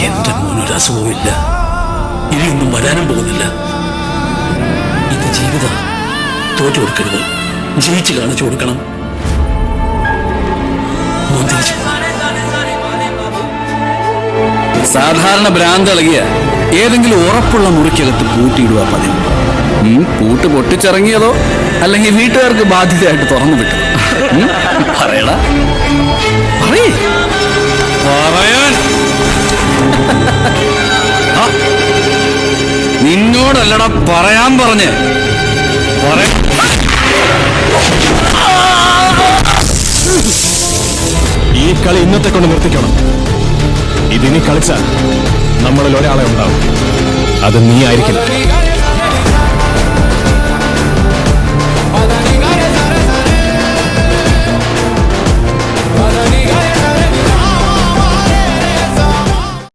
എന്റെ മോനൊരു അസുഖമില്ല, ഇനിയൊന്നും വരാനും പോകുന്നില്ല. ഇത് ജീവിതം. തോറ്റു കൊടുക്കരുത്, ജയിച്ചു കാണിച്ചു കൊടുക്കണം. സാധാരണ ഭ്രാന്തിളകിയ ഏതെങ്കിലും ഉറപ്പുള്ള മുറിക്കകത്ത് പൂട്ടിയിടുക പതിവ്. പൂട്ട് പൊട്ടിച്ചിറങ്ങിയതോ അല്ലെങ്കിൽ വീട്ടുകാർക്ക് ബാധ്യതയായിട്ട് തുറന്നു വിട്ടു? പറയടാ, പറയാൻ. നിന്നോടല്ലടാ പറയാൻ പറഞ്ഞേ. ഈ കളി ഇന്നത്തെ കൊണ്ട് നിർത്തിക്കണം. ഇതിനി കളിച്ചാൽ നമ്മളിൽ ഒരാളെ ഉണ്ടാവും, അത് നീ ആയിരിക്കില്ല.